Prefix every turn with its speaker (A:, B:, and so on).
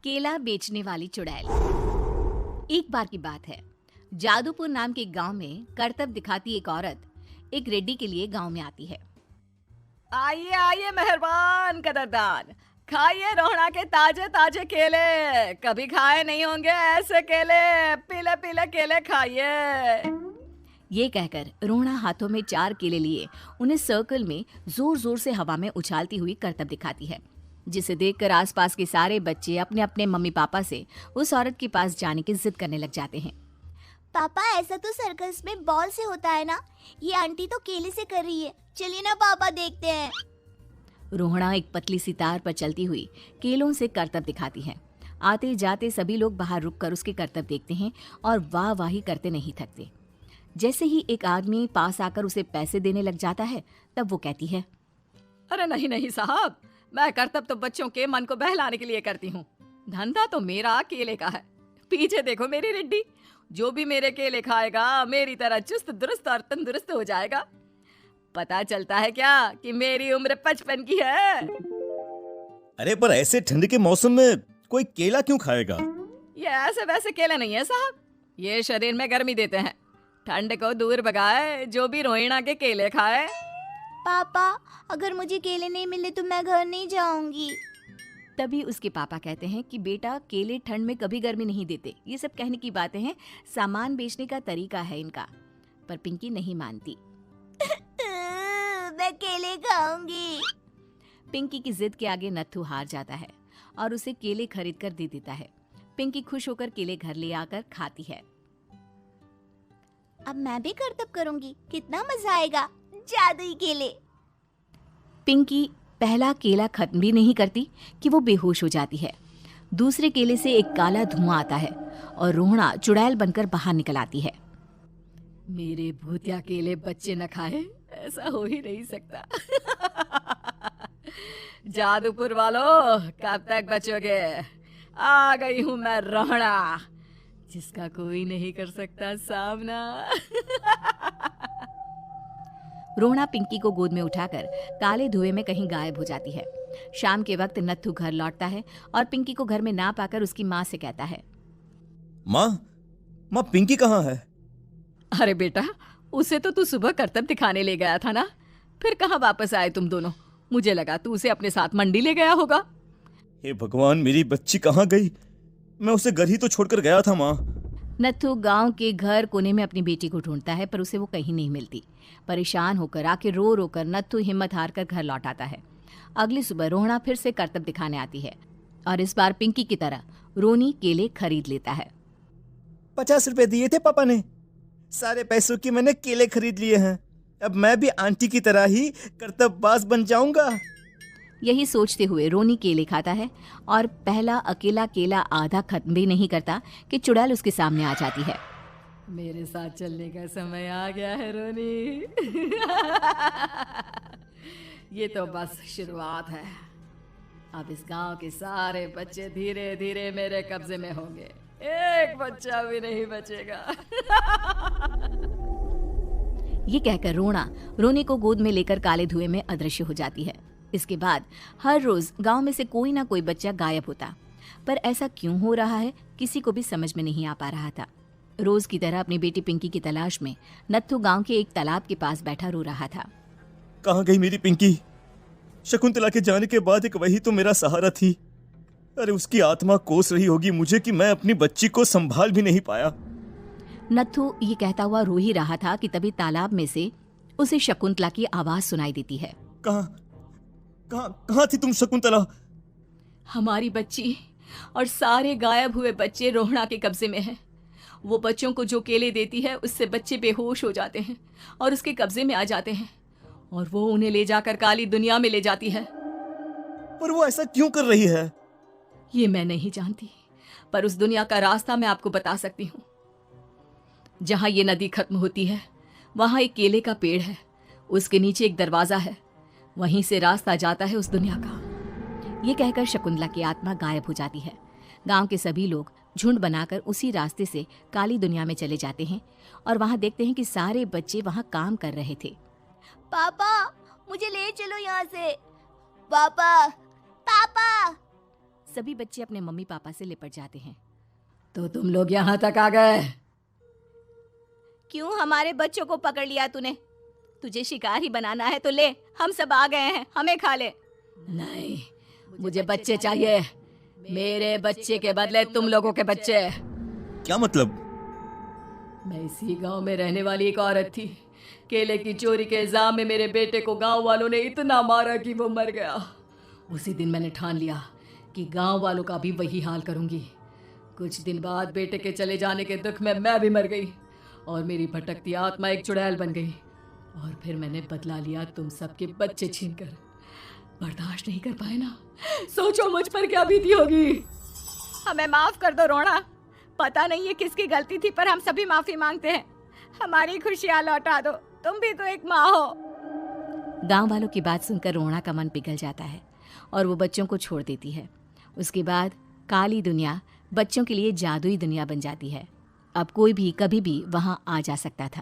A: केला बेचने वाली चुड़ैल। एक बार की बात है, जादूपुर नाम के गांव में करतब दिखाती एक औरत एक रेड्डी के लिए गांव में आती है।
B: आइए आइए मेहरबान कदरदान, खाइए रोहड़ा के ताजे ताजे केले। कभी खाए नहीं होंगे ऐसे केले। पीले पीले केले खाइए।
A: ये कहकर रोहड़ा हाथों में 4 केले लिए उन्हें सर्कल में जोर जोर से हवा में उछालती हुई करतब दिखाती है, जिसे देखकर आसपास के सारे बच्चे अपने अपने मम्मी पापा से उस औरत के पास जाने की जिद करने लग जाते हैं।
C: पापा, ऐसा तो सर्कस में बॉल से होता है ना? ये आंटी तो केले से कर रही है। चलिए ना पापा, देखते हैं।
A: रोहड़ा एक पतली सी तार पर चलती हुई केलों से करतब दिखाती है। आते जाते सभी लोग बाहर रुककर उसके करतब देखते हैं और वाह वाही करते नहीं थकते। जैसे ही एक आदमी पास आकर उसे पैसे देने लग जाता है, तब वो कहती है,
B: अरे नहीं नहीं साहब, मैं करतब तो बच्चों के मन को बहलाने के लिए करती हूँ। धंधा तो मेरा केले का है। पीछे देखो मेरी रेड्डी, जो भी मेरे केले खाएगा मेरी तरह चुस्त दुरुस्त और तंदुरुस्त हो जाएगा। पता चलता है क्या कि मेरी उम्र 55 की है।
D: अरे पर ऐसे ठंड के मौसम में कोई केला क्यों खाएगा?
B: ये ऐसे वैसे केले नहीं है साहब, ये शरीर में गर्मी देते हैं। ठंड को दूर भगाए जो भी रोहिणा के केले खाए।
C: पापा, अगर मुझे केले नहीं मिले तो मैं घर नहीं जाऊंगी।
A: तभी उसके पापा कहते हैं कि बेटा, केले ठंड में कभी गर्मी नहीं देते। ये सब कहने की बातें हैं, सामान बेचने का तरीका है इनका। पर पिंकी नहीं मानती।
C: मैं केले खाऊंगी।
A: पिंकी की जिद के आगे नत्थू हार जाता है और उसे केले खरीद कर दे देता है। पिंकी खुश होकर केले घर ले आकर खाती है।
C: अब मैं भी करतब करूंगी, कितना मजा आएगा। जादुई केले।
A: पिंकी पहला केला खत्म भी नहीं करती कि वो बेहोश हो जाती है। दूसरे केले से एक काला धुआं आता है और रोहड़ा चुड़ैल बनकर बाहर निकल आती है।
B: मेरे भूतिया केले बच्चे न खाए, ऐसा हो ही नहीं सकता। जादूपुर वालों, कब तक बचोगे? आ गई हूँ मैं रोहड़ा, जिसका कोई नहीं कर सकता सामना।
A: रोहड़ा पिंकी को गोद में उठाकर काले धुएं में कहीं गायब हो जाती है। शाम के वक्त नत्थू घर लौटता है और पिंकी को घर में ना पाकर उसकी माँ से कहता है,
D: माँ पिंकी कहाँ है?
B: अरे बेटा, उसे तो तू सुबह करतब दिखाने ले गया था ना, फिर कहाँ वापस आए तुम दोनों? मुझे लगा तू उसे अपने साथ मंडी ले गया होगा।
D: हे भगवान, मेरी बच्ची कहाँ गई? मैं उसे घर ही तो छोड़कर गया था माँ।
A: नत्थू गांव के घर कोने में अपनी बेटी को ढूंढता है, पर उसे वो कहीं नहीं मिलती। परेशान होकर आखिर रो रो कर नत्थू हिम्मत हार कर घर लौट आता है। अगली सुबह रोहड़ा फिर से करतब दिखाने आती है और इस बार पिंकी की तरह रोनी केले खरीद लेता है।
D: 50 रुपए दिए थे पापा ने, सारे पैसों की मैंने केले खरीद लिए हैं। अब मैं भी आंटी की तरह ही करतबबाज बन जाऊंगा।
A: यही सोचते हुए रोनी केले खाता है और पहला अकेला केला आधा खत्म भी नहीं करता कि चुड़ैल उसके सामने आ जाती है।
B: मेरे साथ चलने का समय आ गया है रोनी। ये तो बस शुरुआत है। अब इस गांव के सारे बच्चे धीरे धीरे मेरे कब्जे में होंगे। एक बच्चा भी नहीं बचेगा।
A: ये कहकर रोना रोनी को गोद में लेकर काले धुएं में अदृश्य हो जाती है। इसके बाद हर रोज गांव में से कोई ना कोई बच्चा गायब होता, पर ऐसा क्यों हो रहा है किसी को भी समझ में नहीं आ पा रहा था। रोज की तरह अपनी बेटी पिंकी की तलाश में नत्थू गांव के एक तालाब के पास बैठा रो रहा था।
D: कहाँ गई मेरी पिंकी? शकुंतला के जाने के बाद एक वही तो मेरा सहारा थी। अरे उसकी आत्मा कोस रही होगी मुझे कि मैं अपनी बच्ची को संभाल भी नहीं पाया।
A: नत्थू ये कहता हुआ रो ही रहा था कि तभी तालाब में से उसे शकुंतला की आवाज सुनाई देती है।
D: कहाँ थी तुम शकुंतला?
B: हमारी बच्ची और सारे गायब हुए बच्चे रोहड़ा के कब्जे में हैं। वो बच्चों को जो केले देती है उससे बच्चे बेहोश हो जाते हैं और उसके कब्जे में आ जाते हैं और वो उन्हें ले जाकर काली दुनिया में ले जाती है।
D: पर वो ऐसा क्यों कर रही है?
B: ये मैं नहीं जानती, पर उस दुनिया का रास्ता मैं आपको बता सकती हूँ। जहाँ ये नदी खत्म होती है वहाँ एक केले का पेड़ है, उसके नीचे एक दरवाजा है, वहीं से रास्ता जाता है उस दुनिया का।
A: ये कहकर शकुंतला की आत्मा गायब हो जाती है। गांव के सभी लोग झुंड बनाकर उसी रास्ते से काली दुनिया में चले जाते हैं और वहां देखते हैं कि सारे बच्चे वहां काम कर रहे थे।
C: पापा, मुझे ले चलो यहाँ से। पापा, पापा।
A: सभी बच्चे अपने मम्मी पापा से लिपट जाते हैं।
B: तो तुम लोग यहाँ तक आ गए?
A: क्यों हमारे बच्चों को पकड़ लिया तूने? तुझे शिकार ही बनाना है तो ले, हम सब आ गए हैं, हमें खा ले।
B: नहीं, मुझे बच्चे चाहिए। मेरे बच्चे के बदले तुम लोगों के बच्चे।
D: क्या मतलब?
B: मैं इसी गांव में रहने वाली एक औरत थी। केले की चोरी के इल्जाम में मेरे बेटे को गांव वालों ने इतना मारा कि वो मर गया। उसी दिन मैंने ठान लिया कि गांव वालों का भी वही हाल करूंगी। कुछ दिन बाद बेटे के चले जाने के दुख में मैं भी मर गई और मेरी भटकती आत्मा एक चुड़ैल बन गई। और फिर मैंने बदला लिया तुम सबके बच्चे छीनकर। बर्दाश्त नहीं कर पाए ना? सोचो मुझ पर क्या बीती होगी।
A: हमें माफ कर दो रोना, पता नहीं ये किसकी गलती थी पर हम सभी माफी मांगते हैं। हमारी खुशियां लौटा दो, तुम भी तो एक माँ हो। गांव वालों की बात सुनकर रोना का मन पिघल जाता है और वो बच्चों को छोड़ देती है। उसके बाद काली दुनिया बच्चों के लिए जादुई दुनिया बन जाती है। अब कोई भी कभी भी वहां आ जा सकता था।